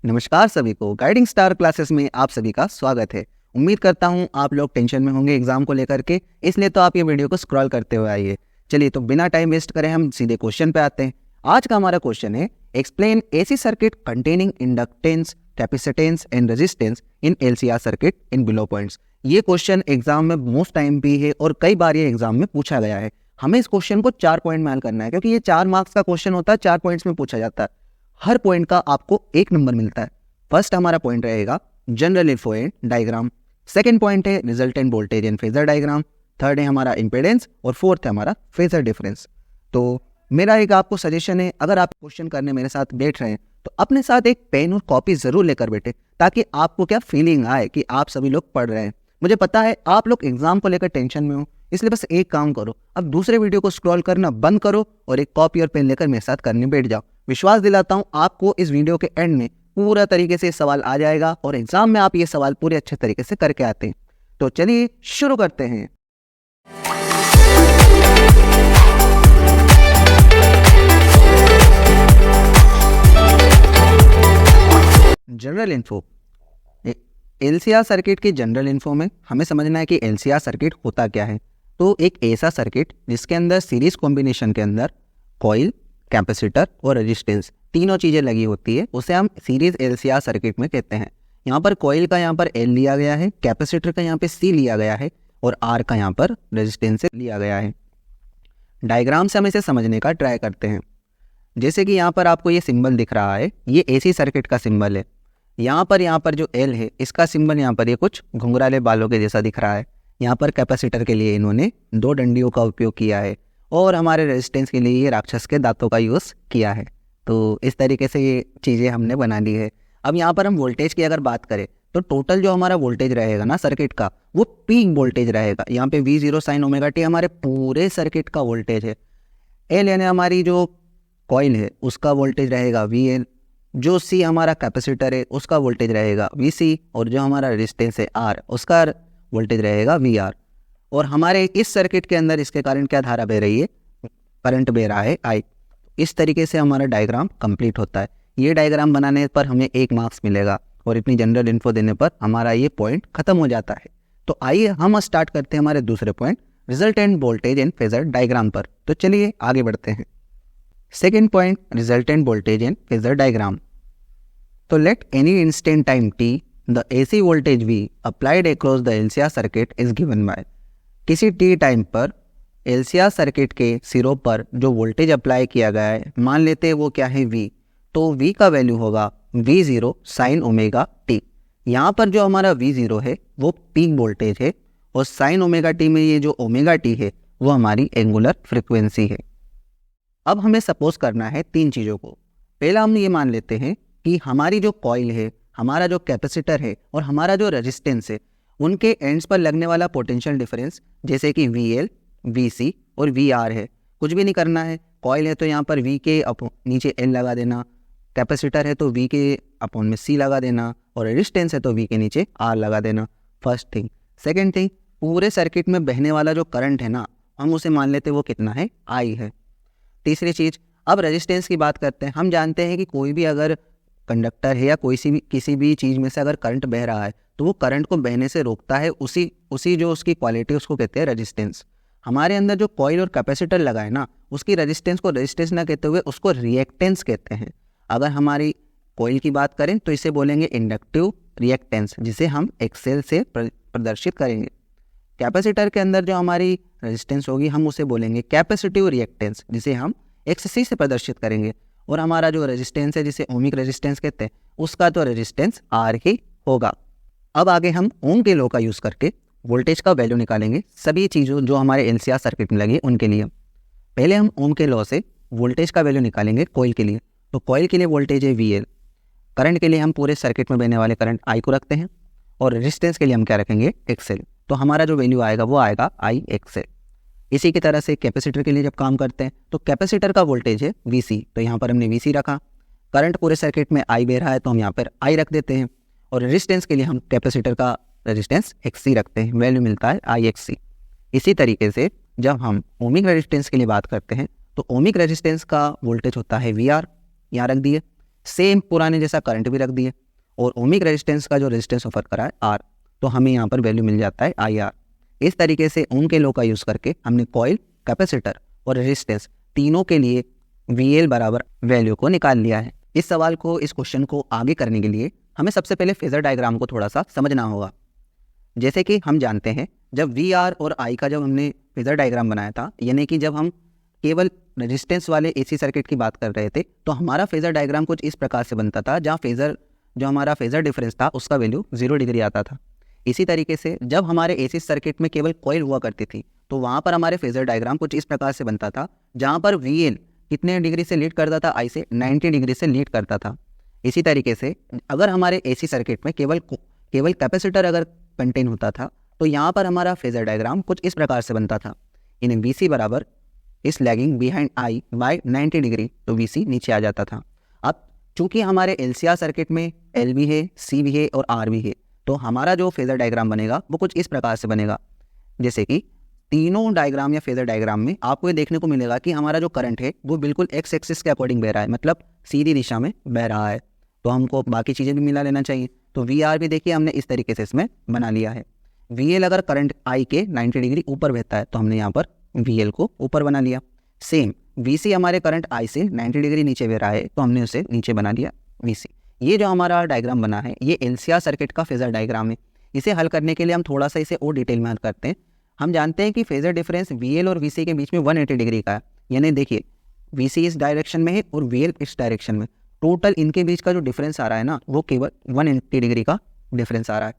नमस्कार सभी को, गाइडिंग स्टार क्लासेस में आप सभी का स्वागत है। उम्मीद करता हूं आप लोग टेंशन में होंगे एग्जाम को लेकर के, इसलिए तो आप ये वीडियो को स्क्रॉल करते हुए आइए। चलिए तो बिना टाइम वेस्ट करें हम सीधे क्वेश्चन पे आते हैं। आज का हमारा क्वेश्चन है, explain AC circuit containing inductance, capacitance and resistance in LCR circuit in below points. ये क्वेश्चन एग्जाम में मोस्ट टाइम भी है और कई बार ये एग्जाम में पूछा गया है। हमें इस क्वेश्चन को 4 पॉइंट में हल करना है, क्योंकि ये 4 मार्क्स का क्वेश्चन होता है, 4 पॉइंट्स में पूछा जाता है। हर पॉइंट का आपको 1 नंबर मिलता है। फर्स्ट हमारा पॉइंट रहेगा general info and diagram, second point है resultant voltage and phasor diagram, third है हमारा इंपेडेंस और फोर्थ है हमारा फेजर डिफरेंस। तो मेरा एक आपको सजेशन है, अगर आप क्वेश्चन करने मेरे साथ बैठ रहे हैं तो अपने साथ एक पेन और कॉपी जरूर लेकर बैठे, ताकि आपको क्या फीलिंग आए कि आप सभी लोग पढ़ रहे हैं। मुझे पता है आप लोग एग्जाम को लेकर टेंशन में हो, इसलिए बस एक काम करो, अब दूसरे वीडियो को स्क्रॉल करना बंद करो और एक कॉपी और पेन लेकर मेरे साथ करने बैठ जाओ। विश्वास दिलाता हूं आपको इस वीडियो के एंड में पूरा तरीके से सवाल आ जाएगा और एग्जाम में आप ये सवाल पूरे अच्छे तरीके से करके आते हैं। तो चलिए शुरू करते हैं। जनरल इन्फो, एलसीआर सर्किट की जनरल इन्फो में हमें समझना है कि एलसीआर सर्किट होता क्या है। तो एक ऐसा सर्किट जिसके अंदर सीरीज कॉम्बिनेशन के अंदर कॉइल, कैपेसिटर और रेजिस्टेंस तीनों चीज़ें लगी होती है, उसे हम सीरीज एलसीआर सर्किट में कहते हैं। यहाँ पर कॉइल का यहाँ पर एल लिया गया है, कैपेसिटर का यहाँ पे सी लिया गया है और आर का यहाँ पर रेजिस्टेंस लिया गया है। डायग्राम से हम इसे समझने का ट्राई करते हैं। जैसे कि यहाँ पर आपको ये सिंबल दिख रहा है, ये एसी सर्किट का सिंबल है। यहाँ पर जो एल है, इसका सिंबल यहाँ पर ये कुछ घुंघराले बालों के जैसा दिख रहा है। यहाँ पर कैपेसिटर के लिए इन्होंने 2 डंडियों का उपयोग किया है और हमारे रेजिस्टेंस के लिए ये राक्षस के दांतों का यूज़ किया है। तो इस तरीके से ये चीज़ें हमने बना ली है। अब यहाँ पर हम वोल्टेज की अगर बात करें तो टोटल जो हमारा वोल्टेज रहेगा ना सर्किट का, वो पीक वोल्टेज रहेगा। यहाँ पे V0 sin ओमेगा टी हमारे पूरे सर्किट का वोल्टेज है। एल यानी हमारी जो कॉइल है उसका वोल्टेज रहेगा VL, जो C हमारा कैपेसिटर है उसका वोल्टेज रहेगा VC और जो हमारा रेजिस्टेंस है R उसका वोल्टेज रहेगा VR। और हमारे इस सर्किट के अंदर इसके कारण क्या धारा बह रही है, करंट बह रहा है I। इस तरीके से हमारा डायग्राम कंप्लीट होता है। ये डायग्राम बनाने पर हमें 1 मार्क्स मिलेगा और इतनी जनरल इन्फो देने पर हमारा ये पॉइंट खत्म हो जाता है। तो आइए हम स्टार्ट करते हैं हमारे दूसरे point, resultant voltage and phasor diagram पर। तो चलिए आगे बढ़ते हैं। Second point, resultant voltage and phasor diagram. तो let any instant time t the AC voltage V applied across the LCR circuit is given by. किसी t टाइम पर LCR circuit के सिरों पर जो वोल्टेज अप्लाई किया गया है, मान लेते हैं वो क्या है V, तो V का वैल्यू होगा V0 sin ओमेगा t। यहाँ पर जो हमारा V0 है वो पीक वोल्टेज है और sin ओमेगा t में ये जो ओमेगा t है वो हमारी एंगुलर फ्रिक्वेंसी है। अब हमें सपोज करना है 3 चीज़ों को। पहला हम ये मान लेते हैं कि हमारी जो कॉइल है, हमारा जो कैपेसिटर है और हमारा जो रेजिस्टेंस है, उनके एंड्स पर लगने वाला पोटेंशियल डिफरेंस जैसे कि VL, VC और VR है। कुछ भी नहीं करना है। कॉइल है तो यहाँ पर V के नीचे L लगा देना, कैपेसिटर है तो V के अपोन में C लगा देना और रेजिस्टेंस है तो V के नीचे R लगा देना। First thing. सेकेंड थिंग, पूरे सर्किट में बहने वाला जो करंट है ना, हम उसे मान लेते हैं वो कितना है, I है। तीसरी चीज़, अब रेजिस्टेंस की बात करते हैं। हम जानते हैं कि कोई भी अगर कंडक्टर है या किसी भी चीज़ में से अगर करंट बह रहा है तो वो करंट को बहने से रोकता है, उसी जो उसकी क्वालिटी उसको कहते हैं रेजिस्टेंस। हमारे अंदर जो कॉइल और कैपेसिटर लगा है ना, उसकी रेजिस्टेंस को रेजिस्टेंस ना कहते हुए उसको रिएक्टेंस कहते हैं। अगर हमारी कॉइल की बात करें तो इसे बोलेंगे इंडक्टिव रिएक्टेंस, जिसे हम एक्सेल से प्रदर्शित करेंगे। कैपेसिटर के अंदर जो हमारी रेजिस्टेंस होगी हम उसे बोलेंगे कैपेसिटिव रिएक्टेंस, जिसे हम XC से प्रदर्शित करेंगे। और हमारा जो रेजिस्टेंस है जिसे ओमिक रेजिस्टेंस कहते हैं, उसका तो रेजिस्टेंस R ही होगा। अब आगे हम ओम के लॉ का यूज़ करके वोल्टेज का वैल्यू निकालेंगे सभी चीज़ों जो हमारे एलसीआर सर्किट में लगी उनके लिए। पहले हम ओम के लॉ से वोल्टेज का वैल्यू निकालेंगे कॉइल के लिए। तो कॉइल के लिए वोल्टेज है VL। करंट के लिए हम पूरे सर्किट में बहने वाले करंट I को रखते हैं और रेजिस्टेंस के लिए हम क्या रखेंगे, XL। तो हमारा जो वैल्यू आएगा वो आएगा IXL। इसी की तरह से कैपेसिटर के लिए जब काम करते हैं तो कैपेसिटर का वोल्टेज है VC, तो यहाँ पर हमने VC रखा। करंट पूरे सर्किट में I बह रहा है तो हम यहाँ पर I रख देते हैं और रेजिस्टेंस के लिए हम कैपेसिटर का रेजिस्टेंस XC रखते हैं, वैल्यू मिलता है IXC। इसी तरीके से जब हम ओमिक रेजिस्टेंस के लिए बात करते हैं तो ओमिक रेजिस्टेंस का वोल्टेज होता है VR, यहाँ रख दिए। सेम पुराने जैसा करंट भी रख दिए और ओमिक रेजिस्टेंस का जो रेजिस्टेंस ऑफर करा है आर, तो हमें यहाँ पर वैल्यू मिल जाता है आई आर। इस तरीके से ओम के लॉ का यूज़ करके हमने कॉइल, कैपेसिटर और रेजिस्टेंस तीनों के लिए वी एल बराबर वैल्यू को निकाल लिया है। इस सवाल को, इस क्वेश्चन को आगे करने के लिए हमें सबसे पहले फेजर डायग्राम को थोड़ा सा समझना होगा। जैसे कि हम जानते हैं जब वी आर और आई का जब हमने फेजर डायग्राम बनाया था, यानी कि जब हम केवल रेजिस्टेंस वाले एसी सर्किट की बात कर रहे थे, तो हमारा फेजर डायग्राम कुछ इस प्रकार से बनता था, जहाँ फेजर जो हमारा फेजर डिफरेंस था उसका वैल्यू 0 डिग्री आता था। इसी तरीके से जब हमारे एसी सर्किट में केवल कॉइल हुआ करती थी, तो वहाँ पर हमारे फेजर डायग्राम कुछ इस प्रकार से बनता था, जहाँ पर वी एल कितने डिग्री से लीड करता था, आई से 90 डिग्री से लीड करता था। इसी तरीके से अगर हमारे एसी सर्किट में केवल कैपेसिटर अगर कंटेन होता था, तो यहाँ पर हमारा फेजर डायग्राम कुछ इस प्रकार से बनता था, इन वी सी बराबर is lagging behind I by 90 degree, तो वी सी नीचे आ जाता था। अब चूंकि हमारे एलसीआर सर्किट में एल भी है, सी भी है और आर भी है, तो हमारा जो फेजर डायग्राम बनेगा वो कुछ इस प्रकार से बनेगा। जैसे कि तीनों डायग्राम या फेजर डायग्राम में आपको ये देखने को मिलेगा कि हमारा जो करंट है वो बिल्कुल एक्स एक्सिस के अकॉर्डिंग बह रहा है, मतलब सीधी दिशा में बह रहा है। तो हमको बाकी चीज़ें भी मिला लेना चाहिए। तो वी आर भी देखिए हमने इस तरीके से इसमें बना लिया है। वी एल अगर करंट आई के 90 डिग्री ऊपर बहता है, तो हमने यहाँ पर वी एल को ऊपर बना लिया। सेम वी सी हमारे करंट आई से 90 डिग्री नीचे बह रहा है, तो हमने उसे नीचे बना लिया वी सी। ये जो हमारा डायग्राम बना है ये एलसीआर सर्किट का फेजर डायग्राम है। इसे हल करने के लिए हम थोड़ा सा इसे और डिटेल में हल करते हैं। हम जानते हैं कि फेजर डिफरेंस वी एल और वी सी के बीच में 180 डिग्री का है, यानी देखिए वी सी इस डायरेक्शन में है और वी एल इस डायरेक्शन में, टोटल इनके बीच का जो डिफरेंस आ रहा है ना, वो केवल 180 डिग्री का डिफरेंस आ रहा है।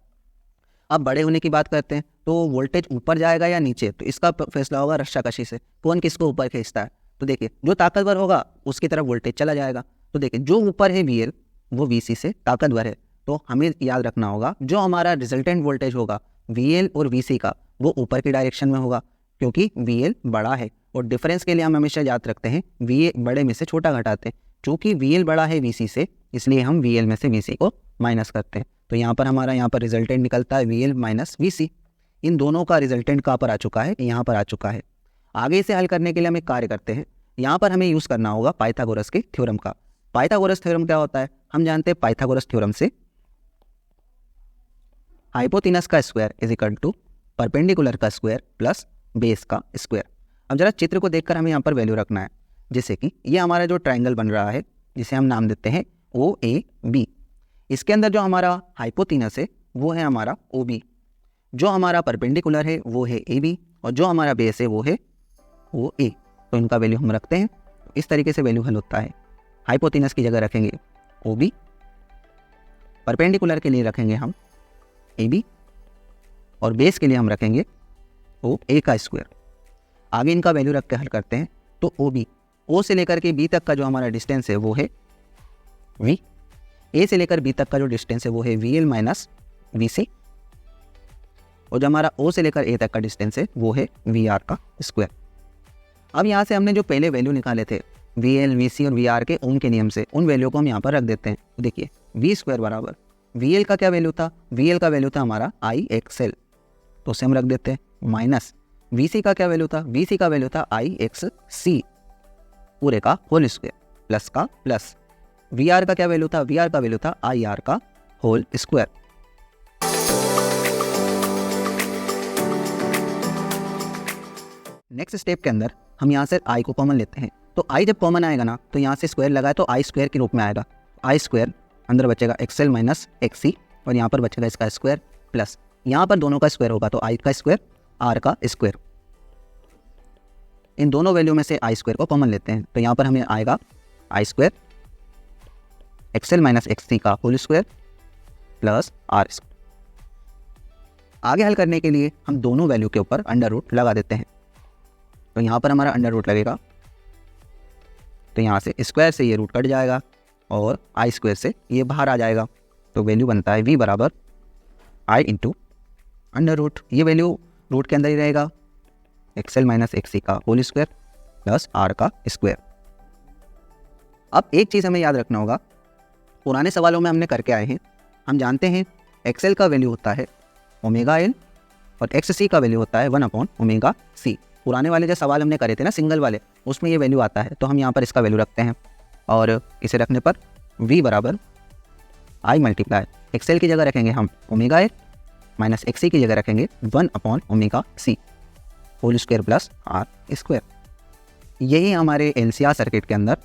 अब बड़े होने की बात करते हैं, तो वोल्टेज ऊपर जाएगा या नीचे, तो इसका फैसला होगा रस्साकशी से, कौन किसको ऊपर खींचता है। तो देखिए जो ताकतवर होगा उसकी तरफ वोल्टेज चला जाएगा। तो देखिए जो ऊपर है वी एल वो वी सी से ताकतवर है, तो हमें याद रखना होगा जो हमारा रिजल्टेंट वोल्टेज होगा वी एल और वी सी का, वो ऊपर की डायरेक्शन में होगा, क्योंकि वी एल बड़ा है। और डिफरेंस के लिए हम हमेशा याद रखते हैं वी ए बड़े में से छोटा घटाते हैं। चूँकि वी एल बड़ा है वी सी से, इसलिए हम वी एल में से वी सी को माइनस करते हैं। तो यहाँ पर हमारा यहाँ पर रिजल्टेंट निकलता है वी एल माइनस वी सी। इन दोनों का रिजल्टेंट कहाँ पर आ चुका है, यहाँ पर आ चुका है। आगे इसे हल करने के लिए हम एक कार्य करते हैं। यहाँ पर हमें यूज़ करना होगा पाइथागोरस के थ्योरम का। पाइथागोरस थ्योरम क्या होता है, हम जानते हैं पाइथागोरस थ्योरम से हाइपोथिनस का square is equal to perpendicular का स्क्वायर प्लस बेस का स्क्वायर। अब जरा चित्र को देखकर हमें यहाँ पर वैल्यू रखना है। जैसे कि ये हमारा जो ट्रायंगल बन रहा है, जिसे हम नाम देते हैं ओ ए बी, इसके अंदर जो हमारा हाइपोथिनस है वो है हमारा ओ बी, जो हमारा परपेंडिकुलर है वो है ए बी, और जो हमारा बेस है वो है ओ ए। तो इनका वैल्यू हम रखते हैं। इस तरीके से वैल्यू हल होता है। हाइपोथिनस की जगह रखेंगे ओ बी, परपेंडिकुलर के लिए रखेंगे हम ए बी, और बेस के लिए हम रखेंगे ओ ए का स्क्वायर। आगे इनका वैल्यू रख के हल करते हैं। तो ओ बी, ओ से लेकर के बी तक का जो हमारा डिस्टेंस है वो है वी, ए से लेकर बी तक का जो डिस्टेंस है वो है वी एल माइनस वी सी, और जो हमारा ओ से लेकर ए तक का डिस्टेंस है वो है वी आर का स्क्वायर। अब यहाँ से हमने जो पहले वैल्यू निकाले थे वी एल, वी सी और वी आर के ओम के नियम से, उन वैल्यू को हम यहाँ पर रख देते हैं। तो देखिए वी स्क्वायर बराबर वी एल का क्या वैल्यू था, वी एल का वैल्यू था हमारा आई एक्स एल, तो उसे हम रख देते हैं, माइनस वी सी का क्या वैल्यू था, वी सी का वैल्यू था आई एक्स सी पूरे का होल स्क्वायर प्लस का प्लस, वी आर का क्या वैल्यू था, वी आर का वैल्यू था आई आर का होल स्क्वायर। नेक्स्ट स्टेप के अंदर हम यहाँ से आई को कॉमन लेते हैं। तो आई जब कॉमन आएगा ना, तो यहाँ से स्क्वायर लगाए तो आई स्क्वायर के रूप में आएगा। आई स्क्वायर अंदर बचेगा एक्स एल माइनस एक्स सी, और यहाँ पर बचेगा इसका स्क्वायर प्लस, यहाँ पर दोनों का स्क्वायर होगा तो आई का स्क्वायर आर का स्क्वायर। इन दोनों वैल्यू में से आई स्क्वायर को कॉमन लेते हैं। तो यहाँ पर हमें आएगा I square X L minus X C का whole square plus R square. आगे हल करने के लिए हम दोनों वैल्यू के ऊपर अंडर रूट लगा देते हैं। तो यहाँ पर हमारा अंडर रूट लगेगा, तो यहाँ से स्क्वायर से ये रूट कट जाएगा और आई स्क्वायर से ये बाहर आ जाएगा। तो वैल्यू बनता है v बराबर आई इंटू अंडर रूट, ये वैल्यू रूट के अंदर ही रहेगा, x L minus X C का होल स्क्वायर प्लस आर का स्क्वायर। अब एक चीज़ हमें याद रखना होगा, पुराने सवालों में हमने करके आए हैं, हम जानते हैं एक्स एल का वैल्यू होता है ओमेगा एल और एक्स सी का वैल्यू होता है 1/ओमेगा सी। पुराने वाले जो सवाल हमने करे थे ना सिंगल वाले, उसमें ये वैल्यू आता है। तो हम यहाँ पर इसका वैल्यू रखते हैं और इसे रखने पर v बराबर आई मल्टीप्लाई एक्सएल की जगह रखेंगे हम ओमेगा एल माइनस एक्स की जगह रखेंगे 1/ओमेगा c whole square plus R square. यही हमारे एलसीआर सर्किट के अंदर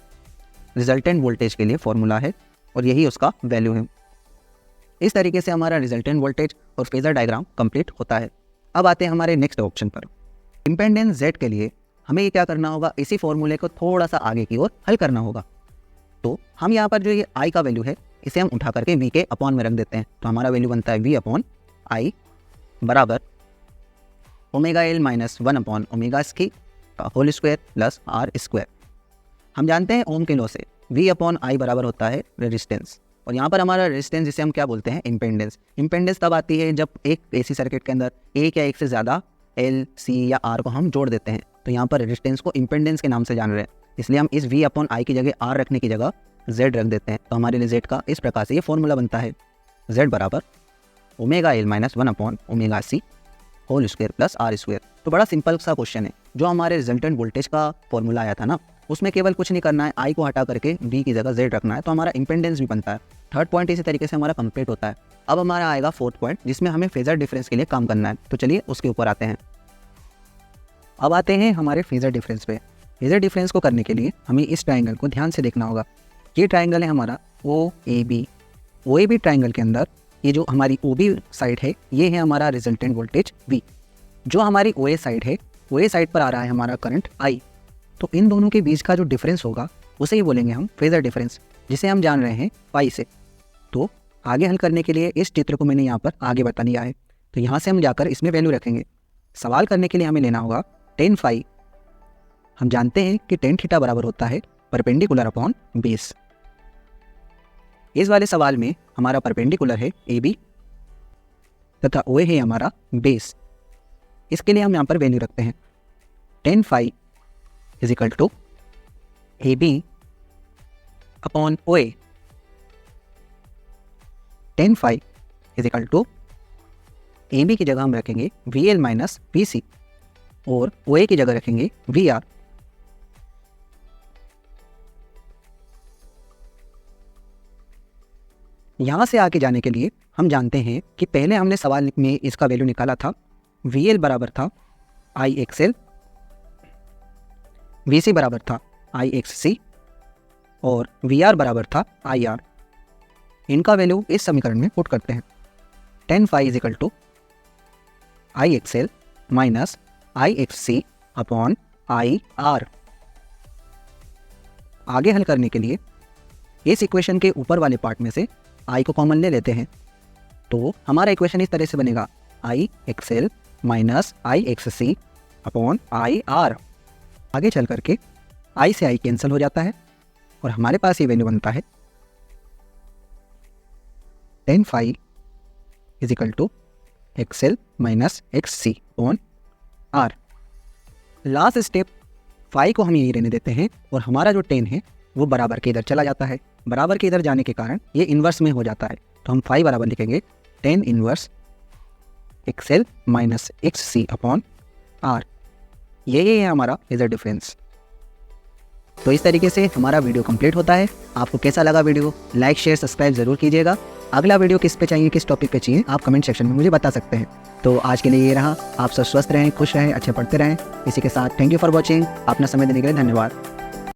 रिजल्टेंट वोल्टेज के लिए फॉर्मूला है और यही उसका वैल्यू है। इस तरीके से हमारा रिजल्टेंट वोल्टेज और फेजर डायग्राम कंप्लीट होता है। अब आते हैं हमारे नेक्स्ट ऑप्शन पर। इम्पेडेंस Z के लिए हमें ये क्या करना होगा, इसी फॉर्मूले को थोड़ा सा आगे की ओर हल करना होगा। तो हम यहाँ पर जो ये I का वैल्यू है इसे हम उठा करके V के अपॉन में रख देते हैं। तो हमारा वैल्यू बनता है V/I बराबर omega L minus one by omega c whole square plus R square. हम जानते हैं ओम के लॉ से V/I बराबर होता है रेजिस्टेंस, और यहाँ पर हमारा रेजिस्टेंस जिसे हम क्या बोलते हैं, इम्पेडेंस। इम्पेडेंस तब आती है जब एक एसी सर्किट के अंदर एक या एक से ज़्यादा L, C या R को हम जोड़ देते हैं। तो यहाँ पर रेजिस्टेंस को इम्पेडेंस के नाम से जान रहे हैं, इसलिए हम इस V/I की जगह R रखने की जगह Z रख देते हैं। तो हमारे लिए Z का इस प्रकार से ये फॉर्मूला बनता है, Z बराबर omega L minus one by omega c whole square plus R square. तो बड़ा सिंपल सा क्वेश्चन है। जो हमारे रिजल्टेंट वोल्टेज का फॉर्मूला आया था ना, उसमें केवल कुछ नहीं करना है, I को हटा करके V की जगह Z रखना है, तो हमारा इम्पेडेंस भी बनता है। थर्ड पॉइंट इसी तरीके से हमारा कंप्लीट होता है। अब हमारा आएगा फोर्थ पॉइंट, जिसमें हमें फेजर डिफरेंस के लिए काम करना है। तो चलिए उसके ऊपर आते हैं। अब आते हैं हमारे फेजर डिफरेंस पे। फेजर डिफरेंस को करने के लिए हमें इस ट्राइंगल को ध्यान से देखना होगा। ये ट्राइंगल है हमारा OAB। OAB ट्राइंगल के अंदर ये जो हमारी OB साइड है, ये है हमारा रिजल्टेंट वोल्टेज V। जो हमारी OA साइड है, OA साइड पर आ रहा है हमारा करंट I। तो इन दोनों के बीच का जो डिफरेंस होगा उसे ही बोलेंगे हम फेजर डिफरेंस, जिसे हम जान रहे हैं पाई से। तो आगे हल करने के लिए इस चित्र को मैंने यहाँ पर आगे बता दिया है। तो यहाँ से हम जाकर इसमें वैल्यू रखेंगे। सवाल करने के लिए हमें लेना होगा tan phi। हम जानते हैं कि tan थीटा बराबर होता है परपेंडिकुलर अपॉन बेस। इस वाले सवाल में हमारा परपेंडिकुलर है AB तथा OA है हमारा बेस। इसके लिए हम यहाँ पर वैल्यू रखते हैं tan phi is equal to AB upon OA। tan phi is equal to AB की जगह हम रखेंगे VL माइनस VC और OA की जगह रखेंगे VR। यहाँ से आगे जाने के लिए हम जानते हैं कि पहले हमने सवाल में इसका वैल्यू निकाला था। VL बराबर था IXL, VC बराबर था IXC और VR बराबर था IR। इनका वैल्यू इस समीकरण में पुट करते हैं। tan phi is equal to IXL minus IXC upon IR। आगे हल करने के लिए इस इक्वेशन के ऊपर वाले पार्ट में से I को कॉमन ले लेते हैं। तो हमारा इक्वेशन इस तरह से बनेगा IXL minus IXC upon IR। आगे चल करके I से I कैंसिल हो जाता है और हमारे पास ये वैल्यू बनता है tan phi is equal to XL minus XC upon R। Last step phi को हम यही रहने देते हैं और हमारा जो tan है वो बराबर के इधर चला जाता है। बराबर के इधर जाने के कारण ये इन्वर्स में हो जाता है। तो हम phi बराबर लिखेंगे tan inverse XL minus XC upon R। ये है हमारा फेजर डिफरेंस। तो इस तरीके से हमारा वीडियो कंप्लीट होता है। आपको कैसा लगा वीडियो, लाइक शेयर सब्सक्राइब जरूर कीजिएगा। अगला वीडियो किस पे चाहिए, किस टॉपिक पे चाहिए, आप कमेंट सेक्शन में मुझे बता सकते हैं। तो आज के लिए ये रहा। आप सब स्वस्थ रहें, खुश रहें, अच्छे पढ़ते रहें। इसी के साथ थैंक यू फॉर वॉचिंग। अपना समय देने के लिए धन्यवाद।